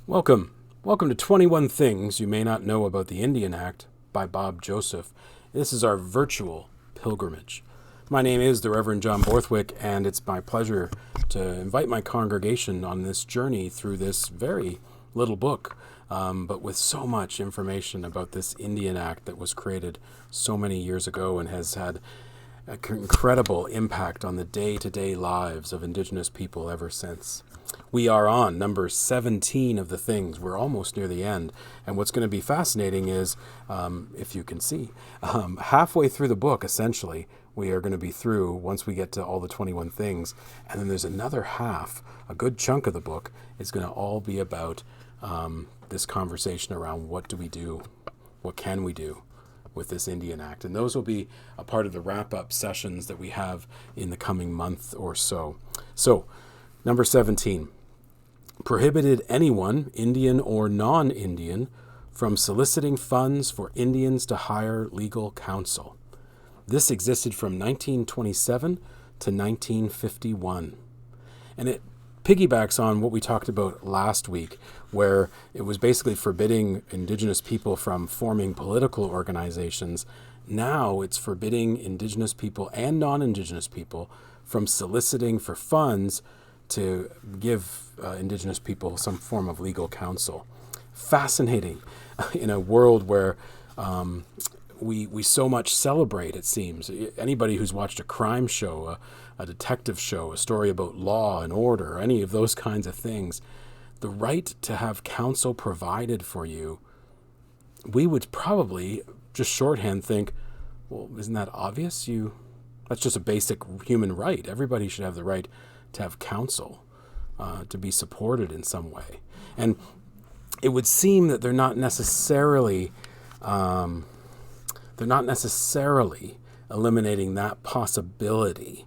Welcome. Welcome to 21 Things You May Not Know About the Indian Act by Bob Joseph. This is our virtual pilgrimage. My name is the Reverend John Borthwick, and it's my pleasure to invite my congregation on this journey through this very little book, but with so much information about this Indian Act that was created so many years ago and has had an incredible impact on the day-to-day lives of Indigenous people ever since. We are on number 17 of the things. We're almost near the end. And what's going to be fascinating is, if you can see, halfway through the book, essentially, we are going to be through once we get to all the 21 things. And then there's another half, a good chunk of the book, is going to all be about this conversation around what do we do? What can we do with this Indian Act? And those will be a part of the wrap-up sessions that we have in the coming month or so. So, number 17. Prohibited anyone, Indian or non-Indian, from soliciting funds for Indians to hire legal counsel. This existed from 1927 to 1951. And it piggybacks on what we talked about last week, where it was basically forbidding Indigenous people from forming political organizations. Now it's forbidding Indigenous people and non-Indigenous people from soliciting for funds to give Indigenous people some form of legal counsel. Fascinating in a world where we so much celebrate, it seems. Anybody who's watched a crime show, a detective show, a story about law and order, any of those kinds of things, the right to have counsel provided for you, we would probably just shorthand think, well, isn't that obvious? That's just a basic human right. Everybody should have the right to have counsel, to be supported in some way. And it would seem that they're not necessarily eliminating that possibility,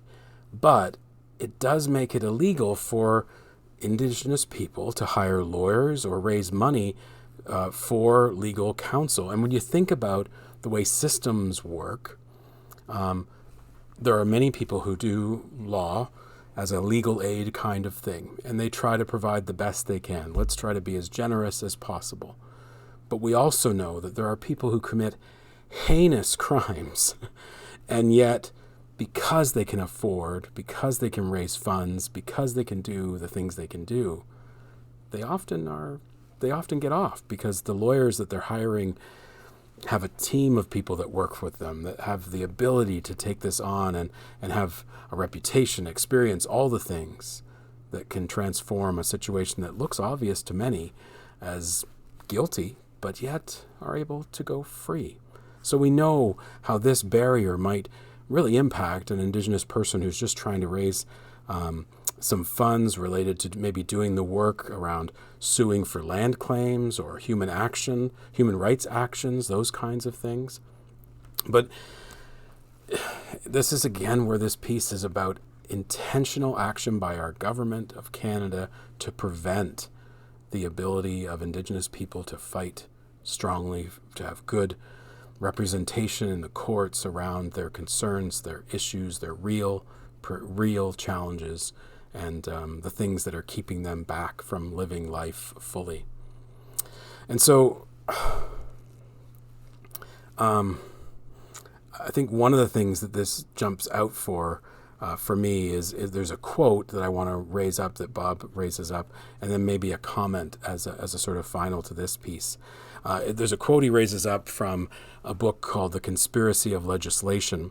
but it does make it illegal for Indigenous people to hire lawyers or raise money for legal counsel. And when you think about the way systems work, there are many people who do law as a legal aid kind of thing, and they try to provide the best they can. Let's try to be as generous as possible. But we also know that there are people who commit heinous crimes, and yet because they can afford, because they can raise funds, because they can do the things they can do, they often get off because the lawyers that they're hiring have a team of people that work with them, that have the ability to take this on and have a reputation, experience, all the things that can transform a situation that looks obvious to many as guilty, but yet are able to go free. So we know how this barrier might really impact an Indigenous person who's just trying to raise some funds related to maybe doing the work around suing for land claims or human rights actions, those kinds of things. But this is again where this piece is about intentional action by our government of Canada to prevent the ability of Indigenous people to fight strongly, to have good representation in the courts around their concerns, their issues, their real challenges, and the things that are keeping them back from living life fully. And so I think one of the things that this jumps out for me is there's a quote that I want to raise up, that Bob raises up, and then maybe a comment as a sort of final to this piece. There's a quote he raises up from a book called The Conspiracy of Legislation.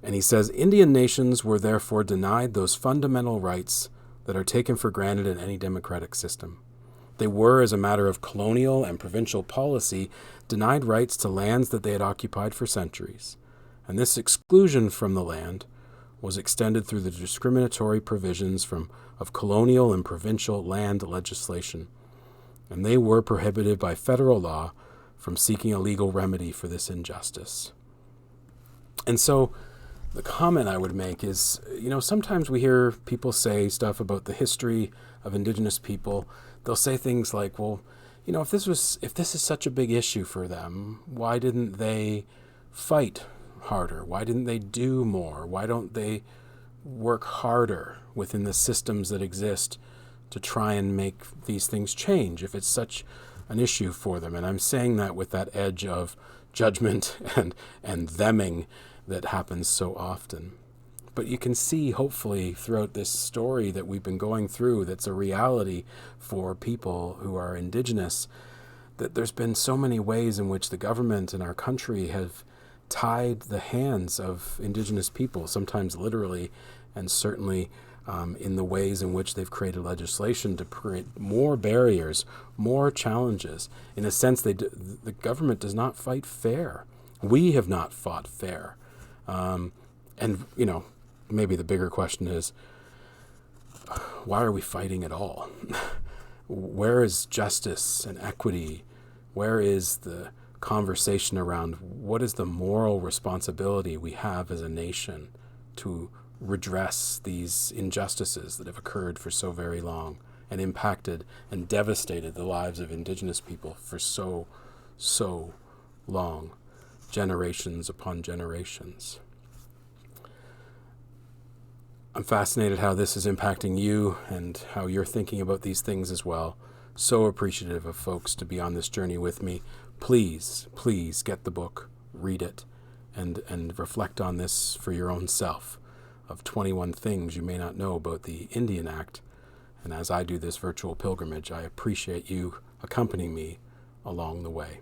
And he says, Indian nations were therefore denied those fundamental rights that are taken for granted in any democratic system. They were, as a matter of colonial and provincial policy, denied rights to lands that they had occupied for centuries. And this exclusion from the land was extended through the discriminatory provisions of colonial and provincial land legislation. And they were prohibited by federal law from seeking a legal remedy for this injustice. And so the comment I would make is, sometimes we hear people say stuff about the history of Indigenous people. They'll say things like, well, if this is such a big issue for them, why didn't they fight harder? Why didn't they do more? Why don't they work harder within the systems that exist to try and make these things change if it's such an issue for them. And I'm saying that with that edge of judgment and theming that happens so often. But you can see, hopefully, throughout this story that we've been going through, that's a reality for people who are Indigenous, that there's been so many ways in which the government and our country have tied the hands of Indigenous people, sometimes literally, and certainly in the ways in which they've created legislation to create more barriers, more challenges. In a sense, the government does not fight fair. We have not fought fair. And, maybe the bigger question is, why are we fighting at all? Where is justice and equity? Where is the conversation around what is the moral responsibility we have as a nation to redress these injustices that have occurred for so very long and impacted and devastated the lives of Indigenous people for so long, generations upon generations? I'm fascinated how this is impacting you and how you're thinking about these things as well. So appreciative of folks to be on this journey with me. Please get the book, read it, and reflect on this for your own self, of 21 things you may not know about the Indian Act. And as I do this virtual pilgrimage, I appreciate you accompanying me along the way.